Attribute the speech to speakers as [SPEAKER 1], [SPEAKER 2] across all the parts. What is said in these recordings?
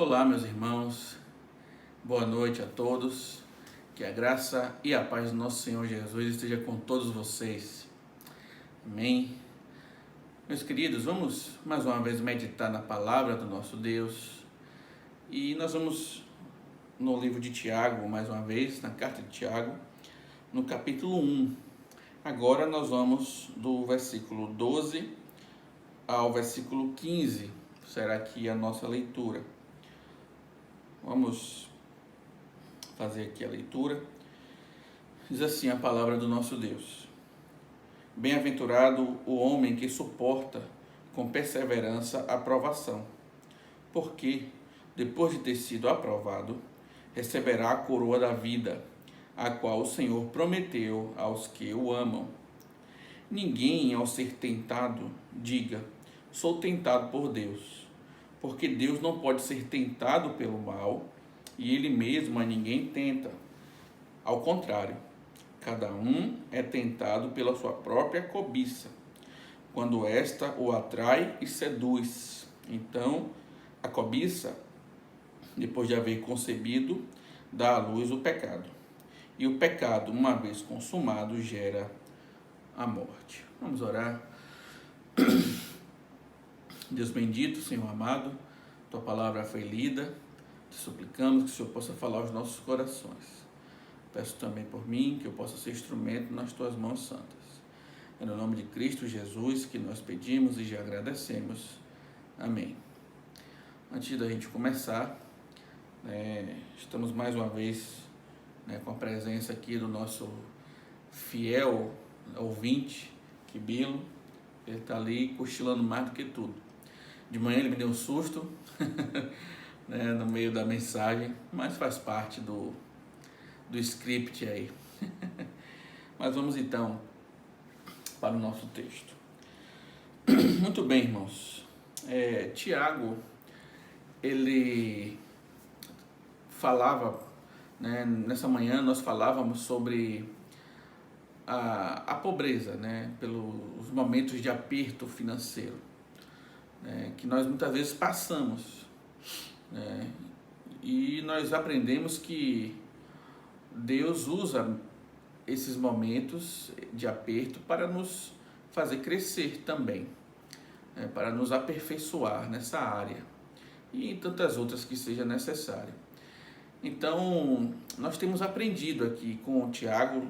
[SPEAKER 1] Olá, meus irmãos, boa noite a todos, que a graça e a paz do nosso Senhor Jesus esteja com todos vocês, amém? Meus queridos, vamos mais uma vez meditar na palavra do nosso Deus e nós vamos no livro de Tiago, mais uma vez, na carta de Tiago, no capítulo 1. Agora nós vamos do versículo 12 ao versículo 15, será aqui a nossa leitura. Vamos fazer aqui a leitura. Diz assim a palavra do nosso Deus: Bem-aventurado o homem que suporta com perseverança a provação, porque, depois de ter sido aprovado, receberá a coroa da vida, a qual o Senhor prometeu aos que o amam. Ninguém, ao ser tentado, diga: sou tentado por Deus, porque Deus não pode ser tentado pelo mal, e Ele mesmo a ninguém tenta. Ao contrário, cada um é tentado pela sua própria cobiça, quando esta o atrai e seduz. Então, a cobiça, depois de haver concebido, dá à luz o pecado. E o pecado, uma vez consumado, gera a morte. Vamos orar. Deus bendito, Senhor amado, Tua palavra foi lida, te suplicamos que o Senhor possa falar aos nossos corações. Peço também por mim que eu possa ser instrumento nas Tuas mãos santas. É no nome de Cristo Jesus que nós pedimos e já agradecemos. Amém. Antes da gente começar, estamos mais uma vez com a presença aqui do nosso fiel ouvinte, Quibilo. Ele está ali cochilando mais do que tudo. De manhã ele me deu um susto no meio da mensagem, mas faz parte do script aí. Mas vamos então para o nosso texto. Muito bem, irmãos. Tiago, ele falava, nessa manhã nós falávamos sobre a pobreza, pelos momentos de aperto financeiro, que nós muitas vezes passamos, e nós aprendemos que Deus usa esses momentos de aperto para nos fazer crescer também, para nos aperfeiçoar nessa área e em tantas outras que seja necessário. Então, nós temos aprendido aqui com o Tiago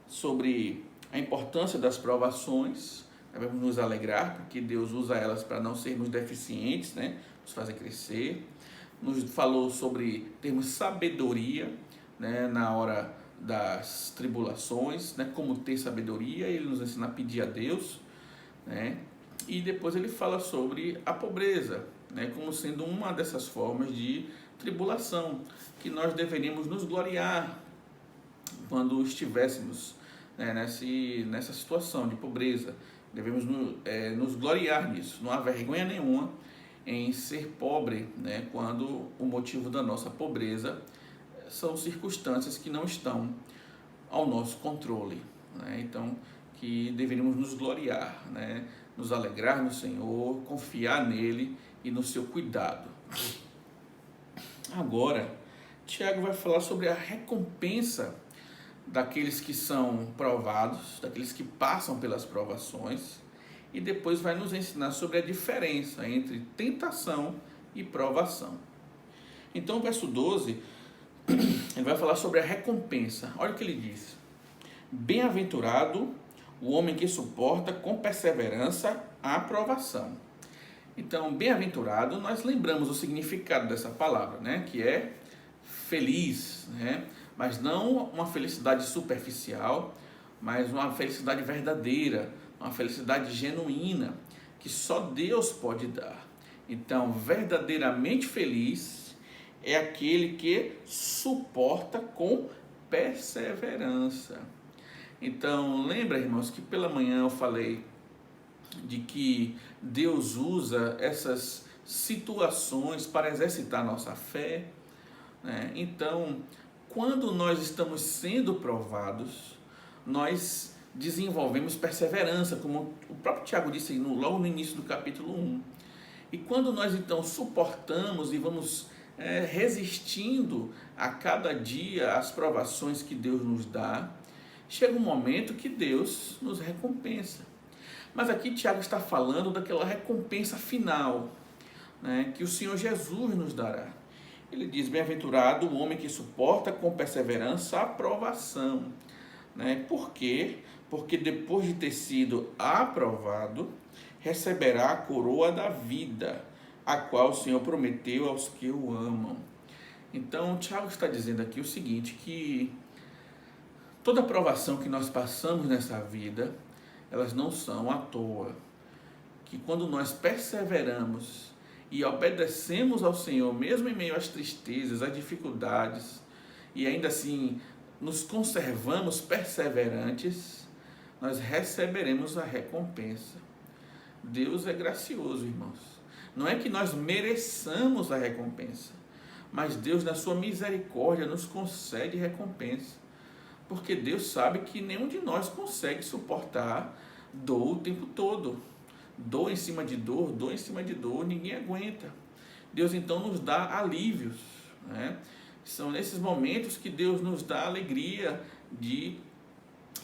[SPEAKER 1] sobre a importância das provações. Devemos nos alegrar porque Deus usa elas para não sermos deficientes, nos fazer crescer. Nos falou sobre termos sabedoria, na hora das tribulações, como ter sabedoria. Ele nos ensina a pedir a Deus, e depois ele fala sobre a pobreza, como sendo uma dessas formas de tribulação, que nós deveríamos nos gloriar quando estivéssemos nessa situação de pobreza. Devemos nos gloriar nisso, não há vergonha nenhuma em ser pobre, quando o motivo da nossa pobreza são circunstâncias que não estão ao nosso controle. Então, que deveríamos nos gloriar, nos alegrar no Senhor, confiar nele e no seu cuidado. Agora, Tiago vai falar sobre a recompensa daqueles que são provados, daqueles que passam pelas provações, e depois vai nos ensinar sobre a diferença entre tentação e provação. Então, o verso 12, ele vai falar sobre a recompensa. Olha o que ele diz: Bem-aventurado o homem que suporta com perseverança a provação. Então, bem-aventurado, nós lembramos o significado dessa palavra, que é feliz, mas não uma felicidade superficial, mas uma felicidade verdadeira, uma felicidade genuína, que só Deus pode dar. Então, verdadeiramente feliz é aquele que suporta com perseverança. Então, lembra, irmãos, que pela manhã eu falei de que Deus usa essas situações para exercitar nossa fé, Então, quando nós estamos sendo provados, nós desenvolvemos perseverança, como o próprio Tiago disse logo no início do capítulo 1. E quando nós então suportamos e vamos resistindo a cada dia às provações que Deus nos dá, chega um momento que Deus nos recompensa. Mas aqui Tiago está falando daquela recompensa final, né, que o Senhor Jesus nos dará. Ele diz: bem-aventurado o homem que suporta com perseverança a provação. Né? Por quê? Porque depois de ter sido aprovado, receberá a coroa da vida, a qual o Senhor prometeu aos que o amam. Então, Tiago está dizendo aqui o seguinte, que toda provação que nós passamos nessa vida, elas não são à toa. Que quando nós perseveramos e obedecemos ao Senhor, mesmo em meio às tristezas, às dificuldades, e ainda assim nos conservamos perseverantes, nós receberemos a recompensa. Deus é gracioso, irmãos. Não é que nós mereçamos a recompensa, mas Deus, na sua misericórdia, nos concede recompensa. Porque Deus sabe que nenhum de nós consegue suportar dor o tempo todo. Dor em cima de dor, dor em cima de dor, ninguém aguenta. Deus então nos dá alívios, né? São nesses momentos que Deus nos dá a alegria de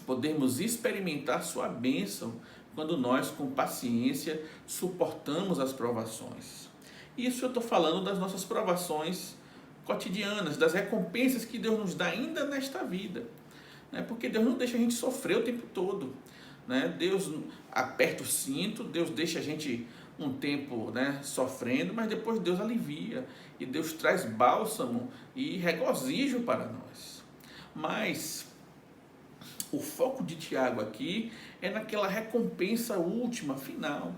[SPEAKER 1] podermos experimentar sua bênção, quando nós, com paciência, suportamos as provações. Isso eu estou falando das nossas provações cotidianas, das recompensas que Deus nos dá ainda nesta vida. Porque Deus não deixa a gente sofrer o tempo todo. Deus aperta o cinto, Deus deixa a gente um tempo sofrendo, mas depois Deus alivia e Deus traz bálsamo e regozijo para nós. Mas o foco de Tiago aqui é naquela recompensa última, final,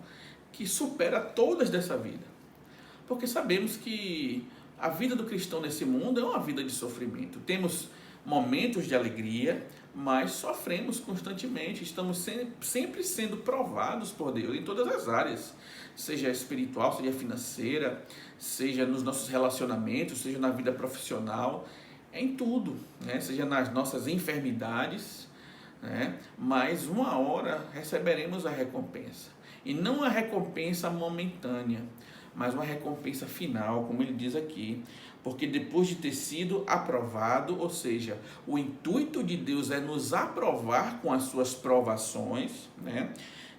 [SPEAKER 1] que supera todas dessa vida. Porque sabemos que a vida do cristão nesse mundo é uma vida de sofrimento. Temos momentos de alegria, mas sofremos constantemente, estamos sempre sendo provados por Deus em todas as áreas, seja espiritual, seja financeira, seja nos nossos relacionamentos, seja na vida profissional, em tudo, seja nas nossas enfermidades, mas uma hora receberemos a recompensa, e não a recompensa momentânea, mas uma recompensa final, como ele diz aqui, porque depois de ter sido aprovado, ou seja, o intuito de Deus é nos aprovar com as suas provações,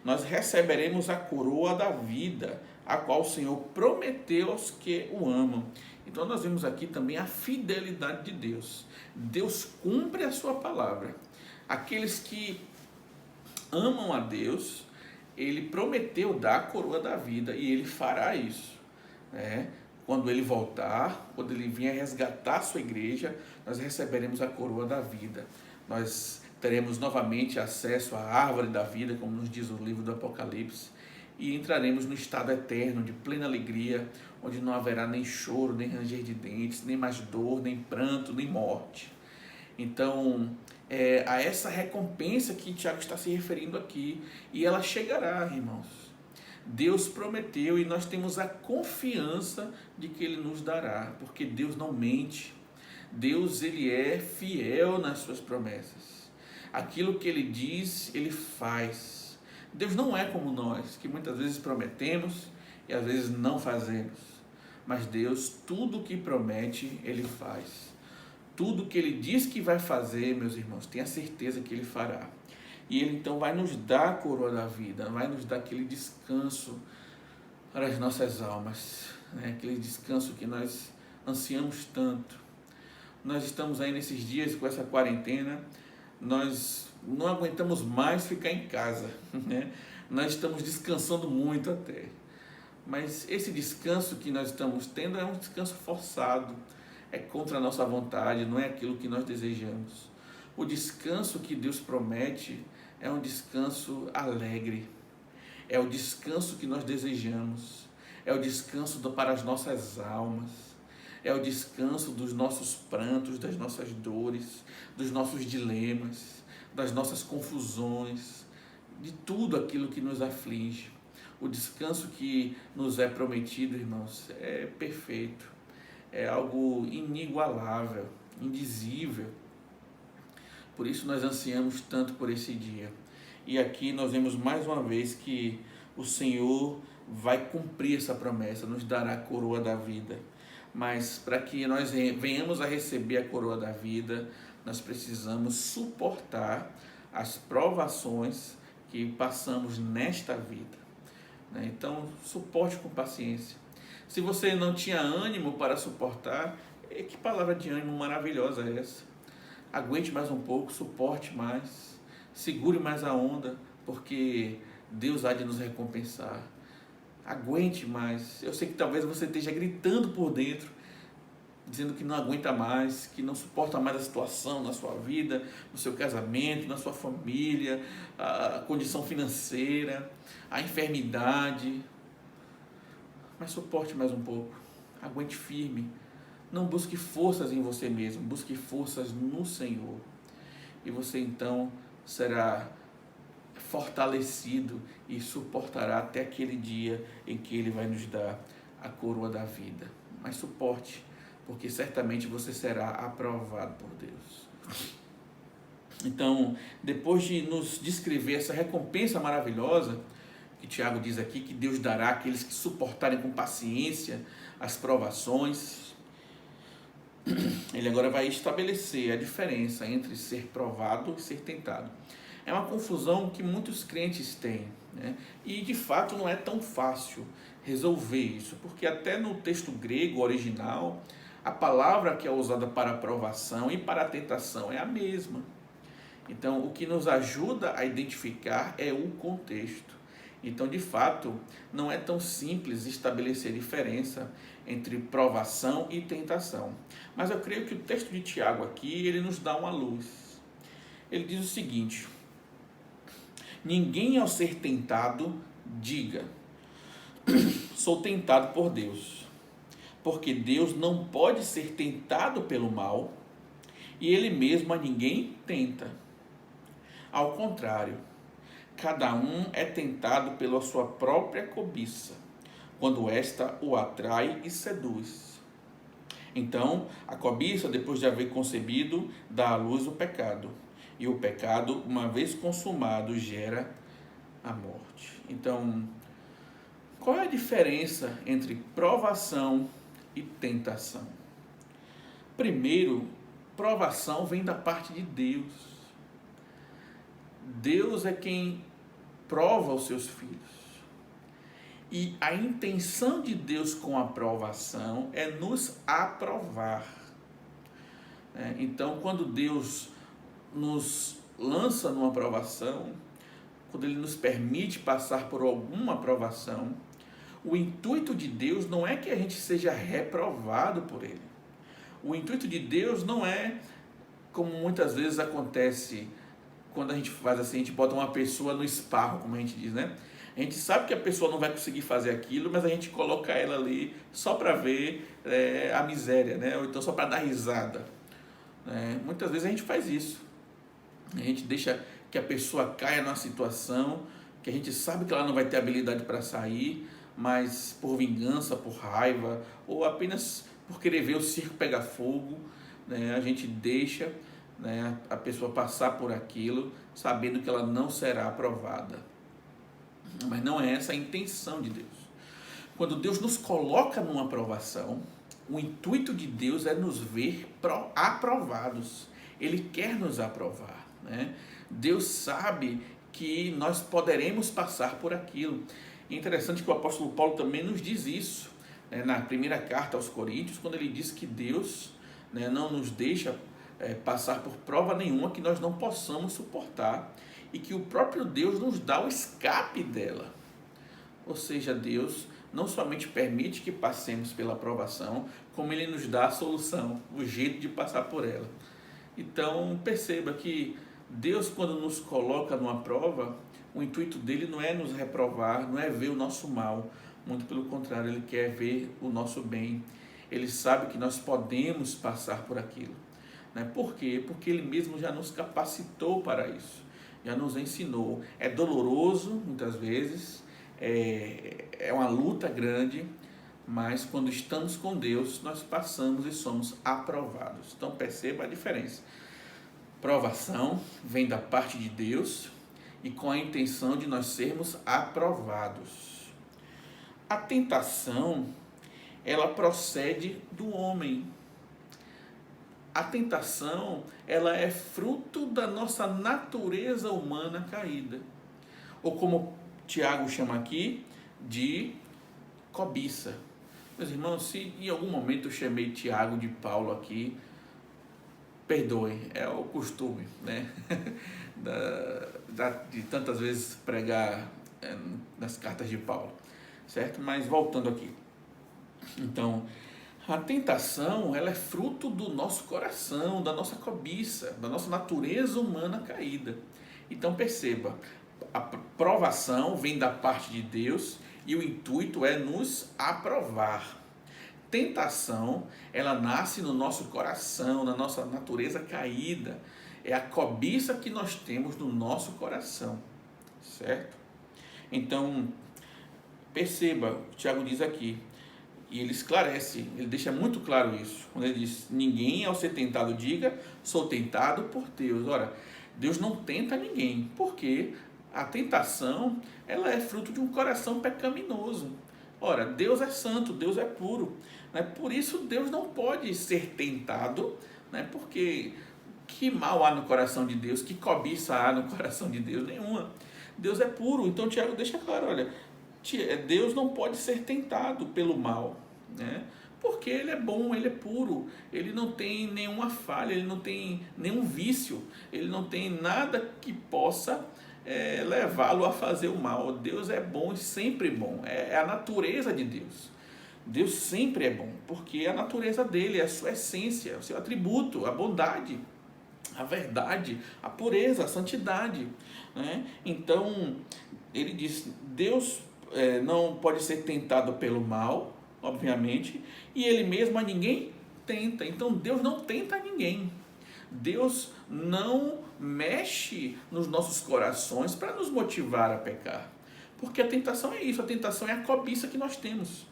[SPEAKER 1] nós receberemos a coroa da vida, a qual o Senhor prometeu aos que o amam. Então nós vemos aqui também a fidelidade de Deus. Deus cumpre a sua palavra. Aqueles que amam a Deus, Ele prometeu dar a coroa da vida e Ele fará isso. Quando Ele voltar, quando Ele vier resgatar a sua igreja, nós receberemos a coroa da vida. Nós teremos novamente acesso à árvore da vida, como nos diz o livro do Apocalipse, e entraremos no estado eterno de plena alegria, onde não haverá nem choro, nem ranger de dentes, nem mais dor, nem pranto, nem morte. Então, a essa recompensa que Tiago está se referindo aqui, e ela chegará, irmãos. Deus prometeu e nós temos a confiança de que Ele nos dará, porque Deus não mente. Deus, Ele é fiel nas suas promessas. Aquilo que Ele diz, Ele faz. Deus não é como nós, que muitas vezes prometemos e às vezes não fazemos. Mas Deus, tudo o que promete, Ele faz. Tudo que Ele diz que vai fazer, meus irmãos, tenha certeza que Ele fará. E Ele então vai nos dar a coroa da vida, vai nos dar aquele descanso para as nossas almas, aquele descanso que nós ansiamos tanto. Nós estamos aí nesses dias com essa quarentena, nós não aguentamos mais ficar em casa, Nós estamos descansando muito até. Mas esse descanso que nós estamos tendo é um descanso forçado, é contra a nossa vontade, não é aquilo que nós desejamos. O descanso que Deus promete é um descanso alegre, é o descanso que nós desejamos, é o descanso para as nossas almas, é o descanso dos nossos prantos, das nossas dores, dos nossos dilemas, das nossas confusões, de tudo aquilo que nos aflige. O descanso que nos é prometido, irmãos, é perfeito, é algo inigualável, indizível. Por isso nós ansiamos tanto por esse dia. E aqui nós vemos mais uma vez que o Senhor vai cumprir essa promessa, nos dará a coroa da vida. mas para que nós venhamos a receber a coroa da vida, nós precisamos suportar as provações que passamos nesta vida, né? Então, suporte com paciência. Se você não tinha ânimo para suportar, que palavra de ânimo maravilhosa é essa? Aguente mais um pouco, suporte mais, segure mais a onda, porque Deus há de nos recompensar. Aguente mais. Eu sei que talvez você esteja gritando por dentro, dizendo que não aguenta mais, que não suporta mais a situação na sua vida, no seu casamento, na sua família, a condição financeira, a enfermidade. Mas suporte mais um pouco. Aguente firme. Não busque forças em você mesmo, busque forças no Senhor. E você então será fortalecido e suportará até aquele dia em que Ele vai nos dar a coroa da vida. Mas suporte, porque certamente você será aprovado por Deus. Então, depois de nos descrever essa recompensa maravilhosa, que Tiago diz aqui, que Deus dará àqueles que suportarem com paciência as provações, ele agora vai estabelecer a diferença entre ser provado e ser tentado. É uma confusão que muitos crentes têm, né? E de fato não é tão fácil resolver isso, porque até no texto grego original, a palavra que é usada para provação e para tentação é a mesma. Então, o que nos ajuda a identificar é o contexto. Então, de fato, não é tão simples estabelecer diferença entre provação e tentação. Mas eu creio que o texto de Tiago aqui, ele nos dá uma luz. Ele diz o seguinte: ninguém ao ser tentado diga, sou tentado por Deus. Porque Deus não pode ser tentado pelo mal, e Ele mesmo a ninguém tenta. Ao contrário, cada um é tentado pela sua própria cobiça, quando esta o atrai e seduz. Então, a cobiça, depois de haver concebido, dá à luz o pecado. E o pecado, uma vez consumado, gera a morte. Então, qual é a diferença entre provação e tentação? Primeiro, provação vem da parte de Deus. Deus é quem prova os seus filhos. E a intenção de Deus com a provação é nos aprovar. Então, quando Deus nos lança numa provação, quando Ele nos permite passar por alguma provação, o intuito de Deus não é que a gente seja reprovado por Ele. O intuito de Deus não é, como muitas vezes acontece quando a gente faz assim, a gente bota uma pessoa no esparro, como a gente diz, né? A gente sabe que a pessoa não vai conseguir fazer aquilo, mas a gente coloca ela ali só para ver a miséria, né? Ou então só para dar risada. Muitas vezes a gente faz isso. A gente deixa que a pessoa caia numa situação que a gente sabe que ela não vai ter habilidade para sair, mas por vingança, por raiva, ou apenas por querer ver o circo pegar fogo, né? A gente deixa, né, a pessoa passar por aquilo, sabendo que ela não será aprovada. Mas não é essa a intenção de Deus. Quando Deus nos coloca numa aprovação, o intuito de Deus é nos ver aprovados. Ele quer nos aprovar, né? Deus sabe que nós poderemos passar por aquilo. É interessante que o apóstolo Paulo também nos diz isso, né, na primeira carta aos Coríntios, quando ele diz que Deus, né, não nos deixa passar por prova nenhuma que nós não possamos suportar, e que o próprio Deus nos dá o escape dela. Ou seja, Deus não somente permite que passemos pela provação, como Ele nos dá a solução, o jeito de passar por ela. Então, perceba que Deus, quando nos coloca numa prova, o intuito dele não é nos reprovar, não é ver o nosso mal, muito pelo contrário, Ele quer ver o nosso bem. Ele sabe que nós podemos passar por aquilo. Por quê? Porque Ele mesmo já nos capacitou para isso, já nos ensinou. É doloroso, muitas vezes, é uma luta grande, mas quando estamos com Deus, nós passamos e somos aprovados. Então perceba a diferença. Provação vem da parte de Deus e com a intenção de nós sermos aprovados. A tentação ela procede do homem. A tentação, ela é fruto da nossa natureza humana caída. Ou como Tiago chama aqui, de cobiça. Meus irmãos, se em algum momento eu chamei Tiago de Paulo aqui, perdoem, é o costume, né? De tantas vezes pregar nas cartas de Paulo, certo? Mas voltando aqui. Então, a tentação, ela é fruto do nosso coração, da nossa cobiça, da nossa natureza humana caída. Então perceba, a provação vem da parte de Deus e o intuito é nos aprovar. Tentação, ela nasce no nosso coração, na nossa natureza caída. É a cobiça que nós temos no nosso coração, certo? Então, perceba, o Tiago diz aqui, e ele esclarece, ele deixa muito claro isso, quando ele diz, ninguém ao ser tentado diga, sou tentado por Deus. Ora, Deus não tenta ninguém, porque a tentação, ela é fruto de um coração pecaminoso. Ora, Deus é santo, Deus é puro, né? Por isso Deus não pode ser tentado, né? Porque que mal há no coração de Deus, que cobiça há no coração de Deus? Nenhuma. Deus é puro, então Tiago deixa claro, olha, Deus não pode ser tentado pelo mal, né? Porque ele é bom, ele é puro, ele não tem nenhuma falha, ele não tem nenhum vício, ele não tem nada que possa levá-lo a fazer o mal. Deus é bom e sempre bom, é a natureza de Deus. Deus sempre é bom, porque a natureza dele, é a sua essência, o seu atributo, a bondade, a verdade, a pureza, a santidade, né? Então, ele diz, Deus não pode ser tentado pelo mal, obviamente, e ele mesmo a ninguém tenta. Então Deus não tenta ninguém. Deus não mexe nos nossos corações para nos motivar a pecar. Porque a tentação é isso, a tentação é a cobiça que nós temos.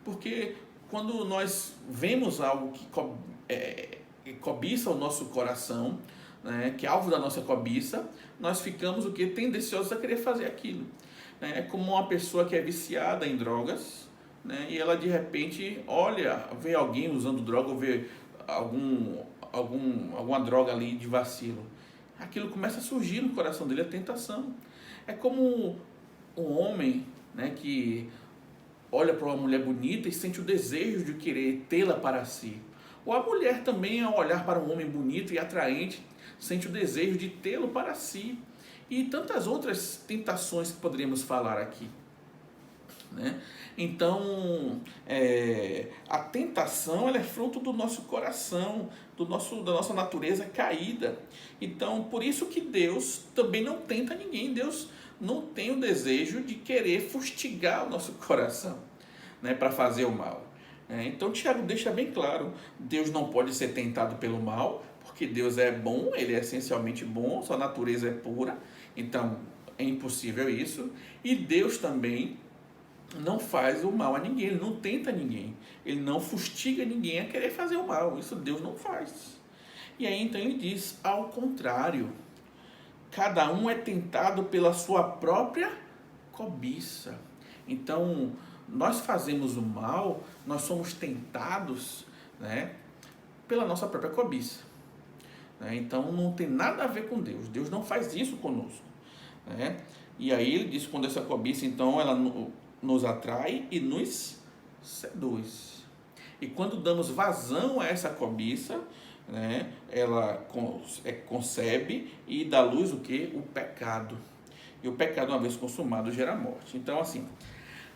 [SPEAKER 1] Porque quando nós vemos algo que cobiça o nosso coração, né, que é alvo da nossa cobiça, nós ficamos o que? Tendenciosos a querer fazer aquilo. É como uma pessoa que é viciada em drogas, né, e ela de repente olha, vê alguém usando droga ou vê alguma droga ali de vacilo. Aquilo começa a surgir no coração dele, a tentação. É como um homem, né, que olha para uma mulher bonita e sente o desejo de querer tê-la para si. Ou a mulher também, ao olhar para um homem bonito e atraente, sente o desejo de tê-lo para si. E tantas outras tentações que poderíamos falar aqui, né? Então, a tentação, ela é fruto do nosso coração, da nossa natureza caída. Então, por isso que Deus também não tenta ninguém. Deus não tem o desejo de querer fustigar o nosso coração, né, para fazer o mal. Então, Tiago deixa bem claro, Deus não pode ser tentado pelo mal, porque Deus é bom, ele é essencialmente bom, sua natureza é pura, então é impossível isso. E Deus também não faz o mal a ninguém, ele não tenta ninguém, ele não fustiga ninguém a querer fazer o mal, isso Deus não faz. E aí então ele diz, ao contrário, cada um é tentado pela sua própria cobiça. Então, nós fazemos o mal, nós somos tentados, né, pela nossa própria cobiça. Então não tem nada a ver com Deus. Deus não faz isso conosco, né? E aí ele diz, quando essa cobiça, então, ela nos atrai e nos seduz. E quando damos vazão a essa cobiça, né, ela concebe e dá luz o que? O pecado. E o pecado, uma vez consumado, gera morte. Então, assim,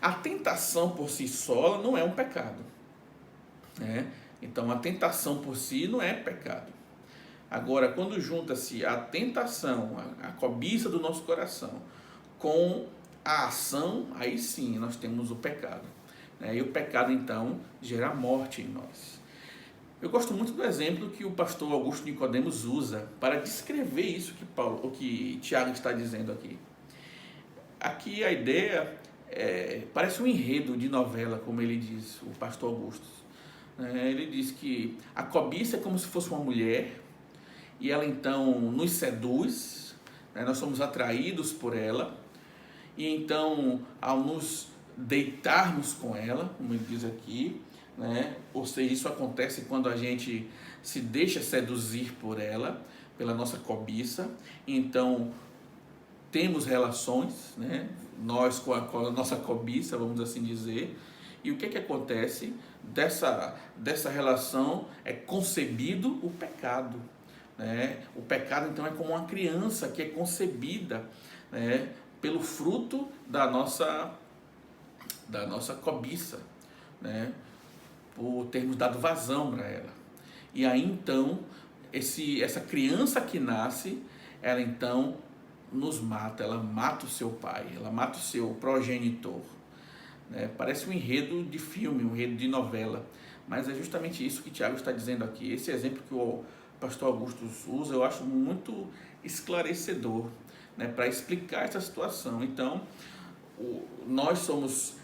[SPEAKER 1] a tentação por si só não é um pecado, né? Então, a tentação por si não é pecado. Agora, quando junta-se a tentação, a cobiça do nosso coração, com a ação, aí sim nós temos o pecado, né? E o pecado, então, gera morte em nós. Eu gosto muito do exemplo que o pastor Augusto Nicodemos usa para descrever isso que Tiago está dizendo aqui. Aqui a ideia parece um enredo de novela, como ele diz, o pastor Augusto. Ele diz que a cobiça é como se fosse uma mulher, e ela então nos seduz, né? Nós somos atraídos por ela, e então ao nos deitarmos com ela, como ele diz aqui, né? Ou seja, isso acontece quando a gente se deixa seduzir por ela, pela nossa cobiça. Então, temos relações, né? Nós com a nossa cobiça, vamos assim dizer. E o que acontece? Dessa relação é concebido o pecado. Né? O pecado, então, é como uma criança que é concebida, né, pelo fruto da nossa cobiça, né? Por termos dado vazão para ela. E aí, então, essa criança que nasce, ela então nos mata, ela mata o seu pai, ela mata o seu progenitor. Né? Parece um enredo de filme, um enredo de novela, mas é justamente isso que Tiago está dizendo aqui. Esse exemplo que o pastor Augusto usa, eu acho muito esclarecedor, né, para explicar essa situação. Então, nós somos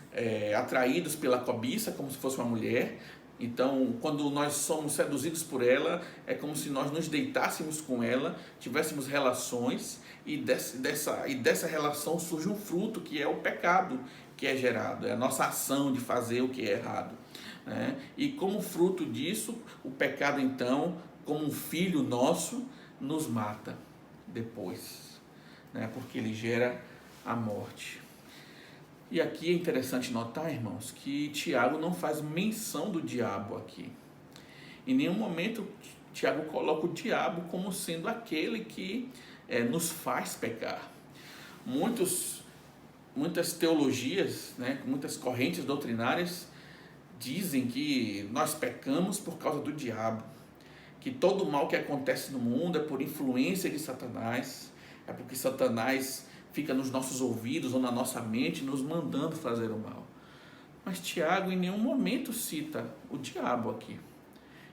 [SPEAKER 1] atraídos pela cobiça, como se fosse uma mulher. Então, quando nós somos seduzidos por ela, é como se nós nos deitássemos com ela, tivéssemos relações, e dessa relação surge um fruto, que é o pecado que é gerado, é a nossa ação de fazer o que é errado. Né? E como fruto disso, o pecado, então, como um filho nosso, nos mata depois, né? Porque ele gera a morte. E aqui é interessante notar, irmãos, que Tiago não faz menção do diabo aqui. Em nenhum momento Tiago coloca o diabo como sendo aquele que nos faz pecar. Muitas teologias, né, muitas correntes doutrinárias dizem que nós pecamos por causa do diabo, que todo o mal que acontece no mundo é por influência de Satanás, é porque Satanás fica nos nossos ouvidos ou na nossa mente nos mandando fazer o mal. Mas Tiago em nenhum momento cita o diabo aqui.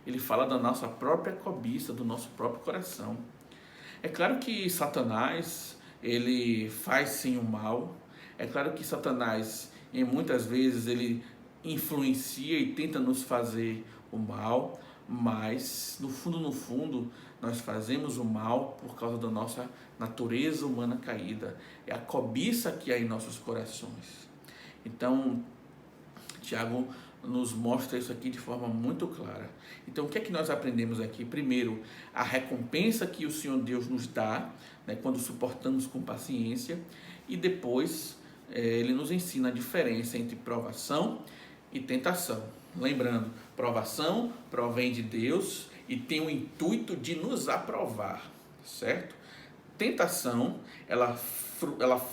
[SPEAKER 1] Ele fala da nossa própria cobiça, do nosso próprio coração. É claro que Satanás, ele faz sim o mal. É claro que Satanás, em muitas vezes, ele influencia e tenta nos fazer o mal, mas no fundo, nós fazemos o mal por causa da nossa natureza humana caída. É a cobiça que há em nossos corações. Então, Tiago nos mostra isso aqui de forma muito clara. Então, o que é que nós aprendemos aqui? Primeiro, a recompensa que o Senhor Deus nos dá, né, quando suportamos com paciência. E depois, ele nos ensina a diferença entre provação e tentação. Lembrando, provação provém de Deus e tem o intuito de nos aprovar, certo? Tentação, ela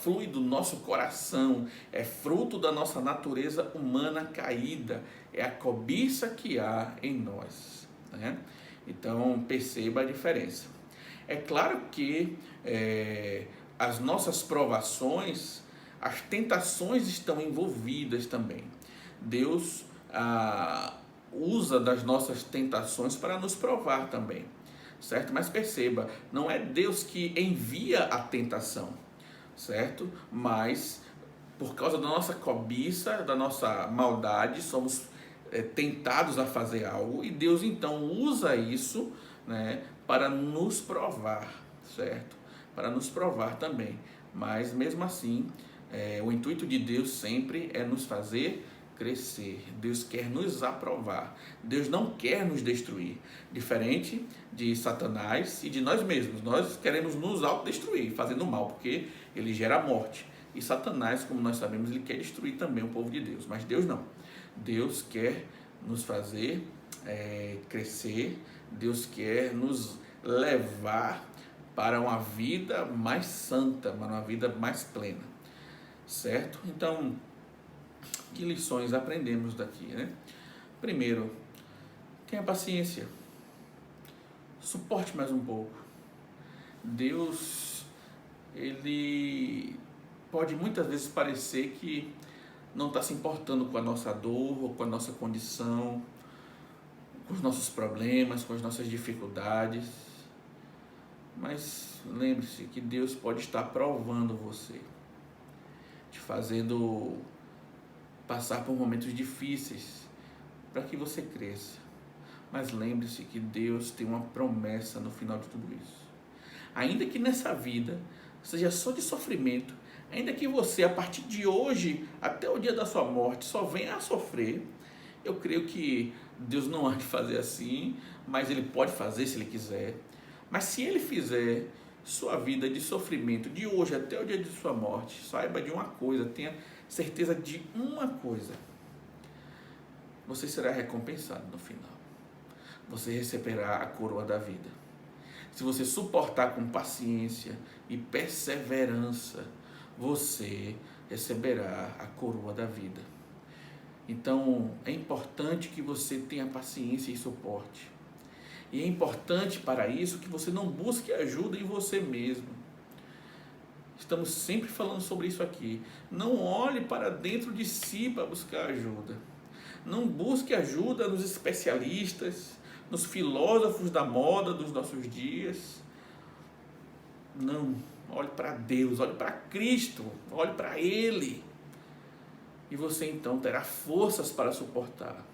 [SPEAKER 1] flui do nosso coração, é fruto da nossa natureza humana caída, é a cobiça que há em nós, né? Então, perceba a diferença. É claro que as nossas provações, as tentações estão envolvidas também. Deus usa das nossas tentações para nos provar também, certo? Mas perceba, não é Deus que envia a tentação, certo? Mas por causa da nossa cobiça, da nossa maldade, somos tentados a fazer algo, e Deus então usa isso, né, para nos provar, certo? Para nos provar também. Mas mesmo assim, o intuito de Deus sempre é nos fazer crescer. Deus quer nos aprovar. Deus não quer nos destruir. Diferente de Satanás e de nós mesmos. Nós queremos nos autodestruir, fazendo mal, porque ele gera morte. E Satanás, como nós sabemos, ele quer destruir também o povo de Deus. Mas Deus não. Deus quer nos fazer crescer. Deus quer nos levar para uma vida mais santa, para uma vida mais plena. Certo? Então, que lições aprendemos daqui, né? Primeiro, tenha paciência. Suporte mais um pouco. Deus, ele pode muitas vezes parecer que não está se importando com a nossa dor, ou com a nossa condição, com os nossos problemas, com as nossas dificuldades. Mas lembre-se que Deus pode estar provando você, te fazendo passar por momentos difíceis, para que você cresça. Mas lembre-se que Deus tem uma promessa no final de tudo isso. Ainda que nessa vida seja só de sofrimento, ainda que você, a partir de hoje até o dia da sua morte, só venha a sofrer, Eu creio que Deus não há de fazer assim, mas Ele pode fazer se Ele quiser. Mas se Ele fizer, sua vida de sofrimento, de hoje até o dia de sua morte, saiba de uma coisa, tenha certeza de uma coisa: você será recompensado no final. Você receberá a coroa da vida. Se você suportar com paciência e perseverança, você receberá a coroa da vida. Então, é importante que você tenha paciência e suporte. E é importante para isso que você não busque ajuda em você mesmo. Estamos sempre falando sobre isso aqui. Não olhe para dentro de si para buscar ajuda. Não busque ajuda nos especialistas, nos filósofos da moda dos nossos dias. Não, olhe para Deus, olhe para Cristo, olhe para Ele. E você então terá forças para suportar.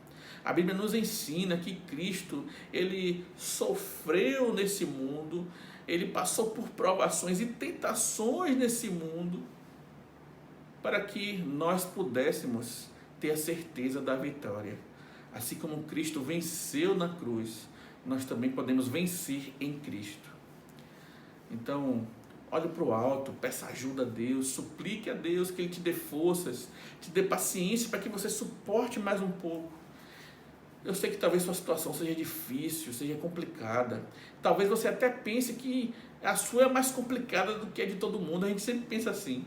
[SPEAKER 1] A Bíblia nos ensina que Cristo, Ele sofreu nesse mundo, Ele passou por provações e tentações nesse mundo, para que nós pudéssemos ter a certeza da vitória. Assim como Cristo venceu na cruz, nós também podemos vencer em Cristo. Então, olhe para o alto, peça ajuda a Deus, suplique a Deus que Ele te dê forças, te dê paciência para que você suporte mais um pouco. Eu sei que talvez sua situação seja difícil, seja complicada. Talvez você até pense que a sua é mais complicada do que a de todo mundo. A gente sempre pensa assim.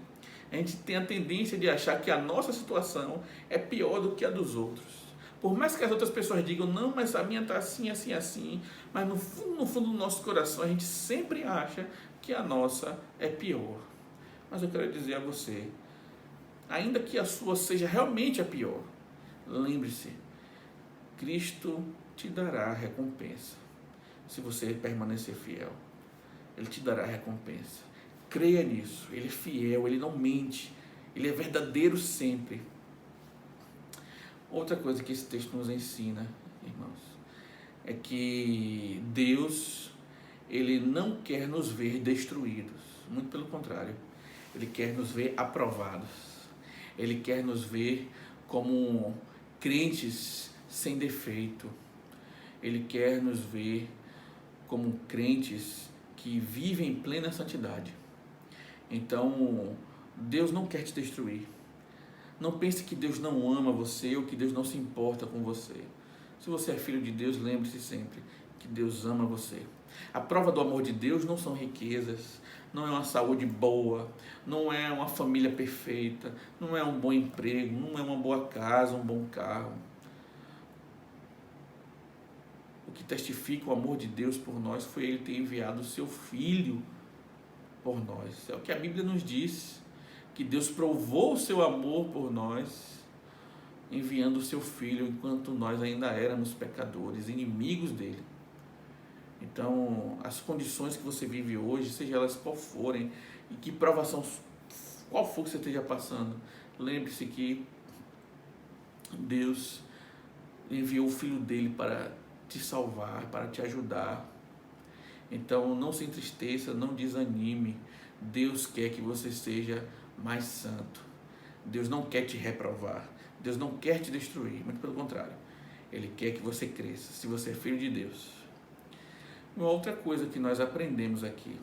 [SPEAKER 1] A gente tem a tendência de achar que a nossa situação é pior do que a dos outros. Por mais que as outras pessoas digam, não, mas a minha está assim, assim, assim. Mas no fundo do nosso coração a gente sempre acha que a nossa é pior. Mas eu quero dizer a você, ainda que a sua seja realmente a pior, lembre-se, Cristo te dará recompensa. Se você permanecer fiel, Ele te dará recompensa. Creia nisso. Ele é fiel, Ele não mente. Ele é verdadeiro sempre. Outra coisa que esse texto nos ensina, irmãos, é que Deus, Ele não quer nos ver destruídos. Muito pelo contrário. Ele quer nos ver aprovados. Ele quer nos ver como crentes sem defeito. Ele quer nos ver como crentes que vivem em plena santidade. Então, Deus não quer te destruir. Não pense que Deus não ama você ou que Deus não se importa com você. Se você é filho de Deus, lembre-se sempre que Deus ama você. A prova do amor de Deus não são riquezas, não é uma saúde boa, não é uma família perfeita, não é um bom emprego, não é uma boa casa, um bom carro. O que testifica o amor de Deus por nós foi Ele ter enviado o seu Filho por nós. É o que a Bíblia nos diz, que Deus provou o seu amor por nós, enviando o seu Filho enquanto nós ainda éramos pecadores, inimigos dele. Então, as condições que você vive hoje, seja elas qual forem, e que provação, qual for que você esteja passando, lembre-se que Deus enviou o Filho dele para te salvar, para te ajudar. Então, não se entristeça, não desanime. Deus quer que você seja mais santo. Deus não quer te reprovar. Deus não quer te destruir, muito pelo contrário. Ele quer que você cresça, se você é filho de Deus. Uma outra coisa que nós aprendemos aqui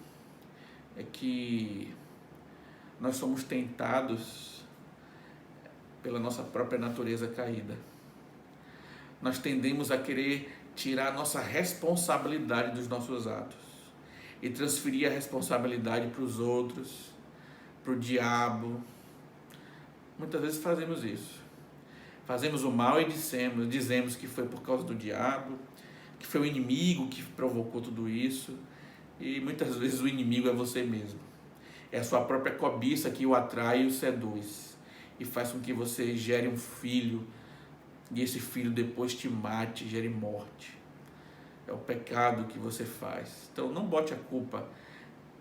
[SPEAKER 1] é que nós somos tentados pela nossa própria natureza caída. Nós tendemos a querer tirar a nossa responsabilidade dos nossos atos e transferir a responsabilidade para os outros, para o diabo. Muitas vezes fazemos isso. Fazemos o mal e dizemos que foi por causa do diabo, que foi o inimigo que provocou tudo isso, e muitas vezes o inimigo é você mesmo. É a sua própria cobiça que o atrai e o seduz, e faz com que você gere um filho, e esse filho depois te mate, gere morte. É o pecado que você faz. Então não bote a culpa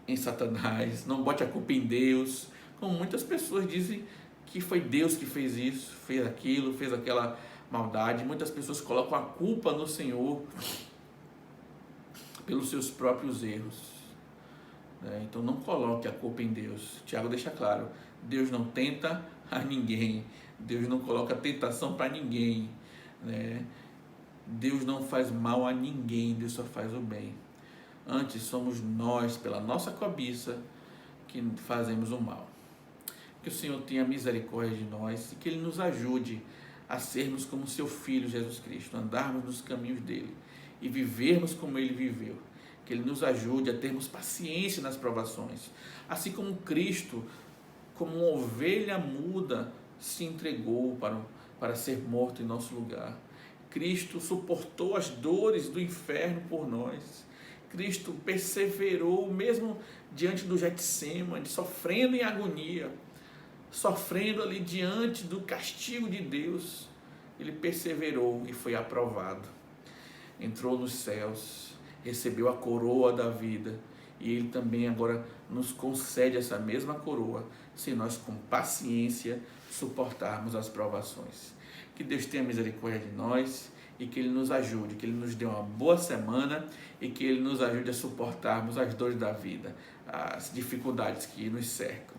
[SPEAKER 1] em Satanás, não bote a culpa em Deus, como muitas pessoas dizem que foi Deus que fez isso, fez aquilo, fez aquela maldade. Muitas pessoas colocam a culpa no Senhor pelos seus próprios erros. Então não coloque a culpa em Deus. Tiago deixa claro, Deus não tenta a ninguém, Deus não coloca tentação para ninguém. né? Deus não faz mal a ninguém, Deus só faz o bem. Antes somos nós, pela nossa cobiça, que fazemos o mal. Que o Senhor tenha misericórdia de nós e que Ele nos ajude a sermos como seu Filho Jesus Cristo, andarmos nos caminhos dele e vivermos como Ele viveu. Que Ele nos ajude a termos paciência nas provações, assim como Cristo, como uma ovelha muda, se entregou para ser morto em nosso lugar. Cristo suportou as dores do inferno por nós. Cristo perseverou mesmo diante do Getsêmani, sofrendo em agonia, sofrendo ali diante do castigo de Deus. Ele perseverou e foi aprovado. Entrou nos céus, recebeu a coroa da vida e Ele também agora nos concede essa mesma coroa, se nós com paciência suportarmos as provações. Que Deus tenha misericórdia de nós e que Ele nos ajude, que Ele nos dê uma boa semana e que Ele nos ajude a suportarmos as dores da vida, as dificuldades que nos cercam.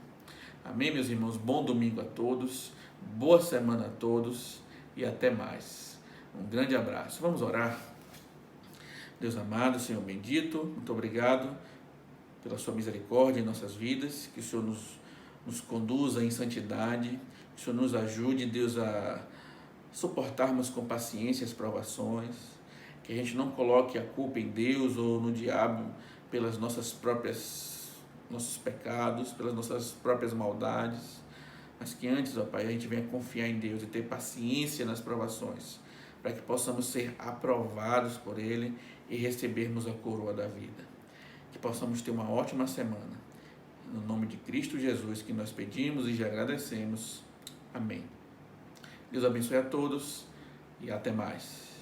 [SPEAKER 1] Amém, meus irmãos? Bom domingo a todos, boa semana a todos e até mais. Um grande abraço. Vamos orar. Deus amado, Senhor bendito, muito obrigado pela sua misericórdia em nossas vidas, que o Senhor nos conduza em santidade, que o Senhor nos ajude, Deus, a suportarmos com paciência as provações, que a gente não coloque a culpa em Deus ou no diabo pelas nossos pecados, pelas nossas próprias maldades, mas que antes, ó Pai, a gente venha confiar em Deus e ter paciência nas provações, para que possamos ser aprovados por Ele e recebermos a coroa da vida. Que possamos ter uma ótima semana. No nome de Cristo Jesus que nós pedimos e já agradecemos. Amém. Deus abençoe a todos e até mais.